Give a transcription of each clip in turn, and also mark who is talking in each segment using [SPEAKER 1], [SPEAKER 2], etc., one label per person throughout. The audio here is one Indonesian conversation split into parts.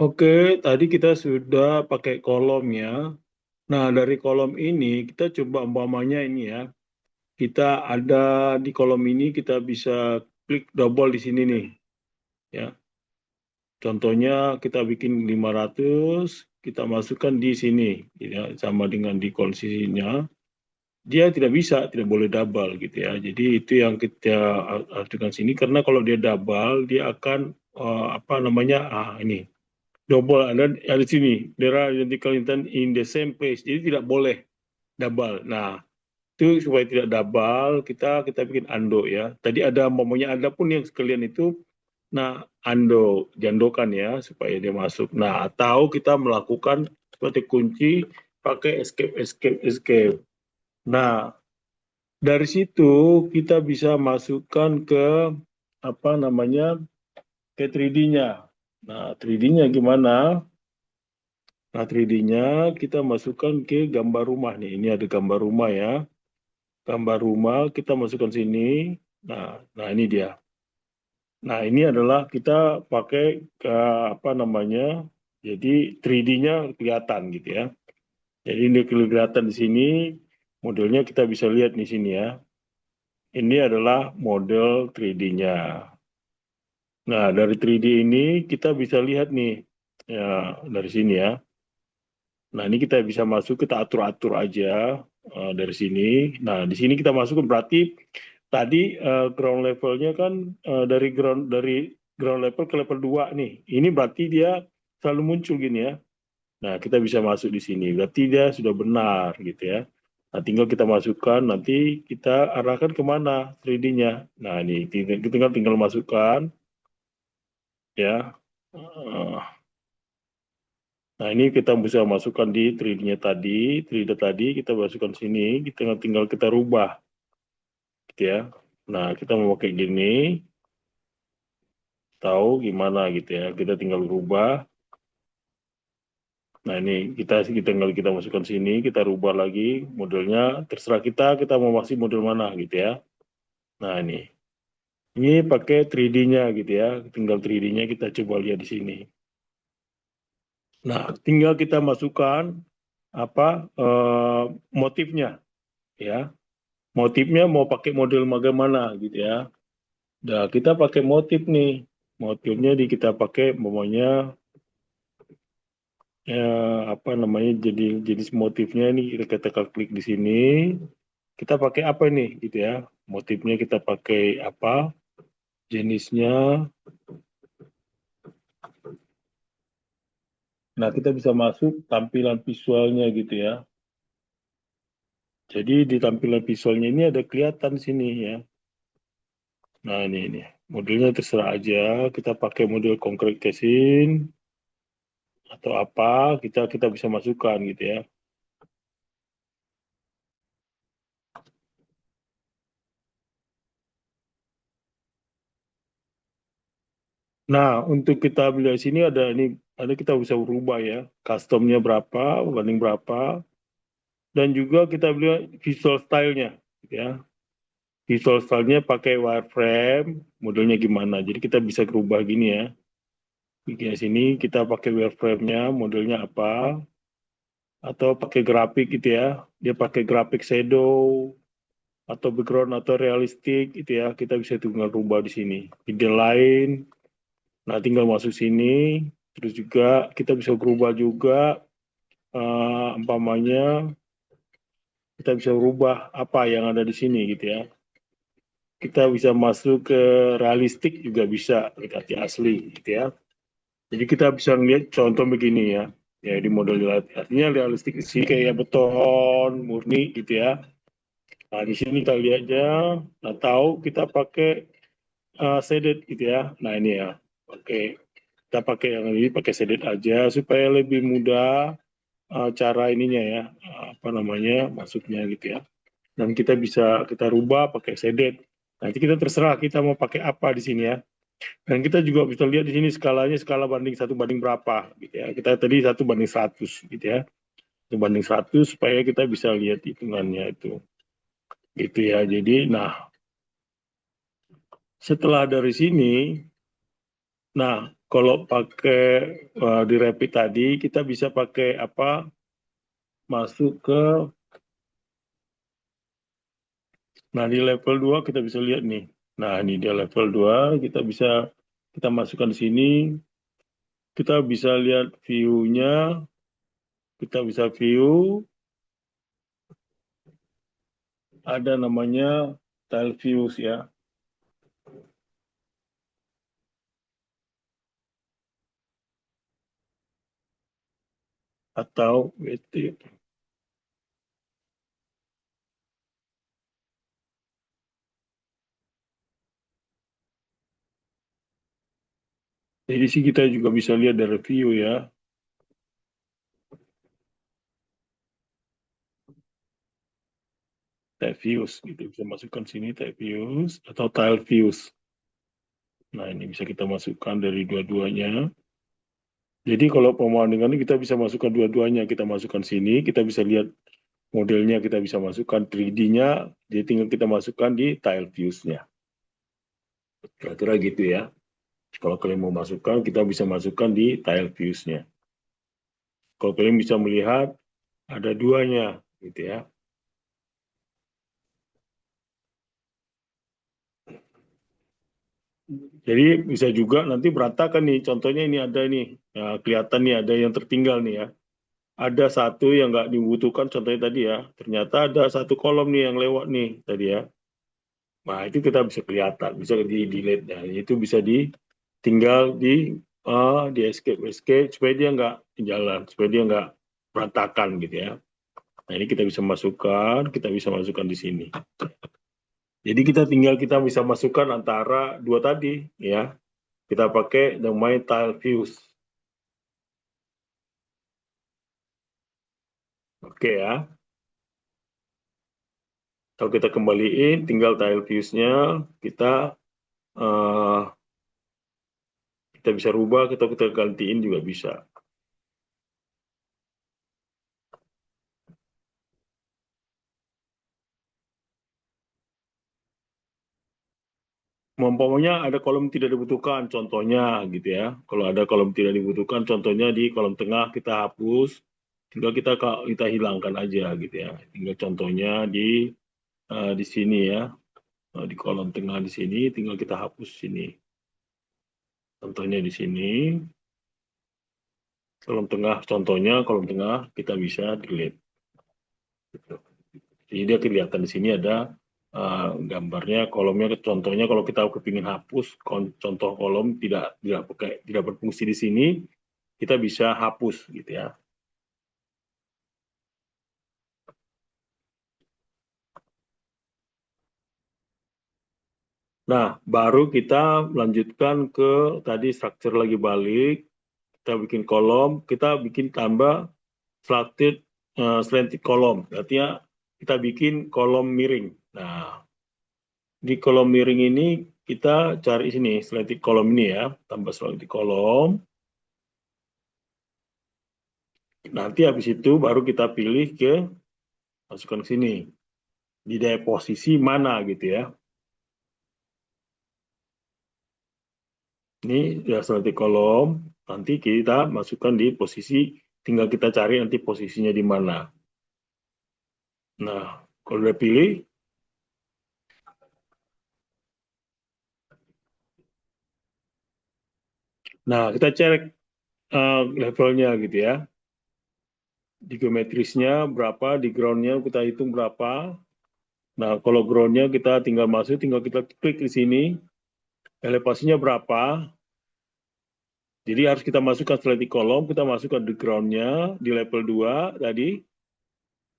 [SPEAKER 1] Oke, tadi kita sudah pakai kolom ya. Nah, dari kolom ini kita coba umpamanya ini ya. Kita ada di kolom ini kita bisa klik double di sini nih ya. Contohnya kita bikin 500, kita masukkan di sini ya, sama dengan di kondisinya. Dia tidak bisa, tidak boleh double gitu ya. Jadi itu yang kita ajukan sini karena kalau dia double dia akan apa namanya? Ini double ada di sini. There are identical intent in the same place. Jadi tidak boleh double. Nah, itu supaya tidak double, kita bikin undo ya. Tadi ada momennya ada pun yang sekalian itu, nah undo, jandokan ya supaya dia masuk. Nah, atau kita melakukan seperti kunci pakai escape, escape, escape. Nah, dari situ kita bisa masukkan ke apa namanya ke 3D-nya. Nah, 3D-nya gimana? Nah, 3D-nya kita masukkan ke gambar rumah nih. Ini ada gambar rumah ya. Gambar rumah kita masukkan sini. Nah, ini dia. Nah, ini adalah kita pakai ke apa namanya? Jadi 3D-nya kelihatan gitu ya. Jadi ini kelihatan di sini. Modelnya kita bisa lihat di sini ya. Ini adalah model 3D-nya. Nah, dari 3D ini kita bisa lihat nih ya dari sini ya. Nah, ini kita bisa masuk, kita atur-atur aja dari sini. Nah, di sini kita masukkan berarti tadi ground levelnya kan dari ground level ke level 2 nih. Ini berarti dia selalu muncul gini ya. Nah, kita bisa masuk di sini. Berarti dia sudah benar gitu ya. Nah, tinggal kita masukkan, nanti kita arahkan kemana 3D-nya. Nah, ini tinggal masukkan ya. Nah, ini kita bisa masukkan di 3D-nya tadi, 3D tadi kita masukkan sini, kita tinggal kita rubah, gitu ya. Nah, kita mau pakai gini, tahu gimana gitu ya. Kita tinggal rubah. Nah, ini kita tinggal kita masukkan sini, kita rubah lagi modelnya. Terserah kita mau masih model mana gitu ya. Nah, ini pakai 3D-nya gitu ya. Tinggal 3D-nya kita coba lihat di sini. Nah, tinggal kita masukkan apa motifnya ya. Motifnya mau pakai model bagaimana gitu ya. Nah, kita pakai motif nih. Motifnya kita pakai namanya apa namanya jadi jenis motifnya ini kita klik di sini. Kita pakai apa nih gitu ya. Motifnya kita pakai apa? Jenisnya. Nah, kita bisa masuk tampilan visualnya gitu ya. Jadi di tampilan visualnya ini ada kelihatan sini ya. Nah, ini. Modelnya terserah aja. Kita pakai model concrete resin atau apa kita kita bisa masukkan gitu ya. Nah, untuk kita beli di sini ada kita bisa berubah ya, customnya berapa, banding berapa, dan juga kita beli visual style-nya, gitu ya. Visual style-nya pakai wireframe, modelnya gimana. Jadi kita bisa berubah gini ya. Di sini kita pakai wireframe-nya, modelnya apa, atau pakai grafik gitu ya. Dia pakai grafik shadow, atau background atau realistik gitu ya. Kita bisa tinggal rubah di sini. Ide lain, nah tinggal masuk sini, terus juga kita bisa berubah juga umpamanya kita bisa rubah apa yang ada di sini gitu ya. Kita bisa masuk ke realistik juga bisa dekati asli gitu ya. Jadi kita bisa lihat contoh begini ya. Ya di model artinya realistik sih kayak beton murni gitu ya. Nah di sini kita lihatnya, nah tahu kita pakai shaded gitu ya. Nah ini ya, oke kita pakai yang ini pakai shaded aja supaya lebih mudah cara ininya ya, apa namanya masuknya gitu ya. Dan kita bisa kita rubah pakai shaded. Nanti kita terserah kita mau pakai apa di sini ya. Dan kita juga bisa lihat di sini skalanya skala banding 1 banding berapa gitu ya. Kita tadi 1 banding 100 gitu ya. 1 banding 100 supaya kita bisa lihat hitungannya itu. Gitu ya. Jadi nah setelah dari sini, nah Kalau pakai di Rapid tadi, kita bisa pakai apa? Masuk ke, nah di level 2 kita bisa lihat nih. Nah ini dia level 2, kita masukkan di sini, kita bisa lihat view-nya, kita bisa view, ada namanya tile views ya, atau wait, jadi sih kita juga bisa lihat dari view ya, tile views gitu, bisa masukkan sini tile views atau tile views. Nah ini bisa kita masukkan dari dua-duanya. Jadi kalau pemandangan ini kita bisa masukkan dua-duanya, kita masukkan sini, kita bisa lihat modelnya, kita bisa masukkan 3D-nya, jadi tinggal kita masukkan di tile views-nya. Kira-kira gitu ya. Kalau kalian mau masukkan, kita bisa masukkan di tile views-nya. Kalau kalian bisa melihat, ada duanya, gitu ya. Jadi bisa juga nanti berantakan nih, contohnya ini ada nih, ya, kelihatan nih ada yang tertinggal nih ya. Ada satu yang nggak dibutuhkan, contohnya tadi ya, ternyata ada satu kolom nih yang lewat nih tadi ya. Nah, itu kita bisa kelihatan, bisa di delete. Nah, itu bisa tinggal di escape supaya dia nggak jalan, supaya dia nggak berantakan gitu ya. Nah, ini kita bisa masukkan di sini. Jadi kita bisa masukkan antara dua tadi ya. Kita pakai namanya tile views. Oke ya. Kalau kita kembaliin, tinggal tile views-nya eh, kita bisa rubah, kita gantiin juga bisa. Umpamanya ada kolom tidak dibutuhkan, contohnya gitu ya. Kalau ada kolom tidak dibutuhkan, contohnya di kolom tengah kita hapus, tinggal kita hilangkan aja gitu ya. Tinggal contohnya di sini ya, di kolom tengah di sini, tinggal kita hapus sini. Contohnya di sini, kolom tengah kita bisa delete. Gitu. Jadi dia kelihatan di sini ada gambarnya, kolomnya. Contohnya kalau kita kepingin hapus contoh kolom tidak berfungsi di sini, kita bisa hapus gitu ya. Nah, baru kita lanjutkan ke tadi structure lagi balik, kita bikin kolom, kita bikin tambah slanted kolom, artinya kita bikin kolom miring. Nah, di kolom miring ini kita cari sini slanted kolom ini ya, tambah slanted kolom. Nanti habis itu baru kita pilih masukkan ke sini. Di daerah posisi mana gitu ya. Ini ya seperti kolom, nanti kita masukkan di posisi, tinggal kita cari nanti posisinya di mana. Nah, kalau udah pilih, nah kita cek levelnya gitu ya. Di geometrisnya berapa, di groundnya kita hitung berapa. Nah, kalau groundnya kita tinggal masuk, tinggal kita klik di sini, elevasinya berapa. Jadi harus kita masukkan setelah di kolom, kita masukkan di groundnya, di level 2 tadi,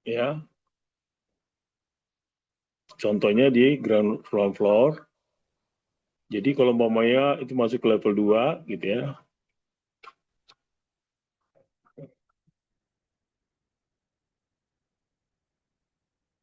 [SPEAKER 1] ya. Contohnya di ground floor. Jadi kalau umpamanya itu masuk ke level 2 gitu ya.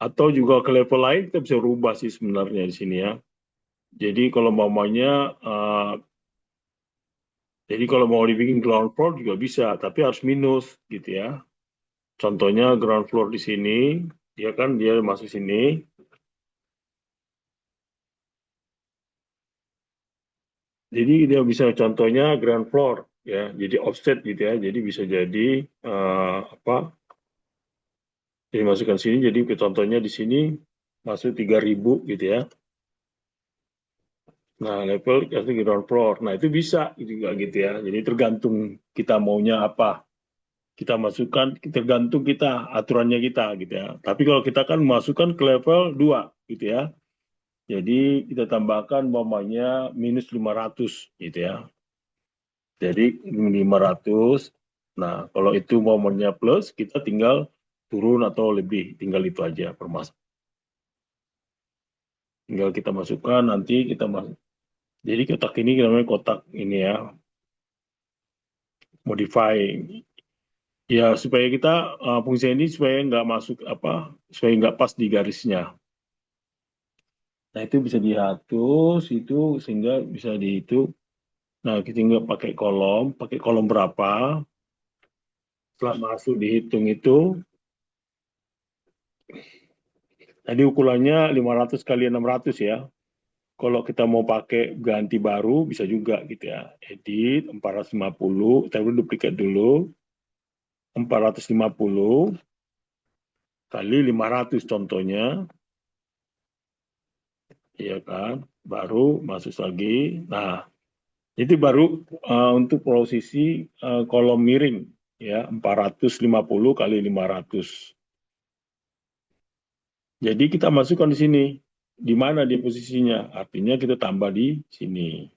[SPEAKER 1] Atau juga ke level lain kita bisa rubah sih sebenarnya di sini ya. Jadi kalau umpamanya jadi kalau mau dibikin ground floor juga bisa, tapi harus minus gitu ya. Contohnya ground floor di sini, dia masuk sini. Jadi dia bisa contohnya ground floor ya, jadi offset gitu ya. Jadi bisa jadi apa? Jadi masukkan sini. Jadi contohnya di sini masuk 3.000 gitu ya. Nah, level kasih ground floor. Nah, itu bisa juga gitu ya. Jadi tergantung kita maunya apa. Kita masukkan tergantung kita aturannya kita gitu ya. Tapi kalau kita kan masukkan ke level 2 gitu ya. Jadi kita tambahkan umpamanya minus 500 gitu ya. Jadi 500. Nah, kalau itu momennya plus, kita tinggal turun atau lebih, tinggal itu aja permasalahan. Tinggal kita masukkan nanti kita masuk. Jadi kotak ini namanya kotak ini ya, modify. Ya supaya kita fungsi ini supaya nggak masuk apa, supaya nggak pas di garisnya. Nah itu bisa dihapus itu sehingga bisa dihitung. Nah kita nggak pakai kolom berapa. Setelah masuk dihitung itu, tadi ukurannya 500 kali 600 ya. Kalau kita mau pakai ganti baru bisa juga gitu ya. Edit 450, kita duplikat dulu. 450 kali 500 contohnya, ya kan? Baru masuk lagi. Nah, itu baru untuk posisi kolom miring ya 450 kali 500. Jadi kita masukkan di sini. Di mana dia posisinya? Artinya kita tambah di sini.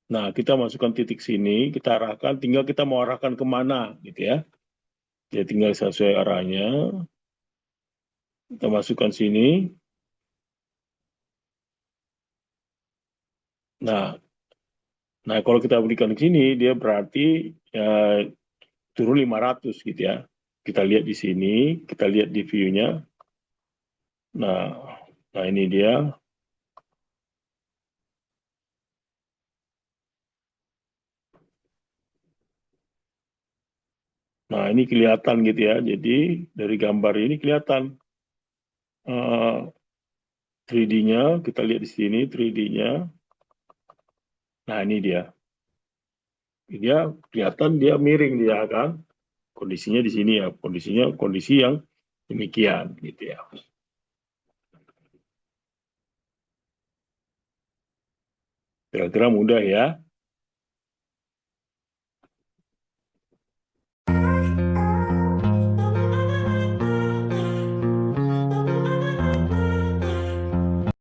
[SPEAKER 1] Nah, kita masukkan titik sini, kita arahkan, tinggal kita mau arahkan kemana, gitu ya. Ya tinggal sesuai arahnya, kita masukkan sini. Nah, nah kalau kita berikan ke sini, dia berarti ya, turun 500 gitu ya. Kita lihat di sini, kita lihat di view-nya. Nah, nah ini dia. Nah, ini kelihatan gitu ya. Jadi dari gambar ini kelihatan 3D-nya, kita lihat di sini 3D-nya. Nah, ini dia. Dia kelihatan dia miring dia kan. Kondisinya di sini ya, kondisinya kondisi yang demikian gitu ya. Kira-kira mudah ya.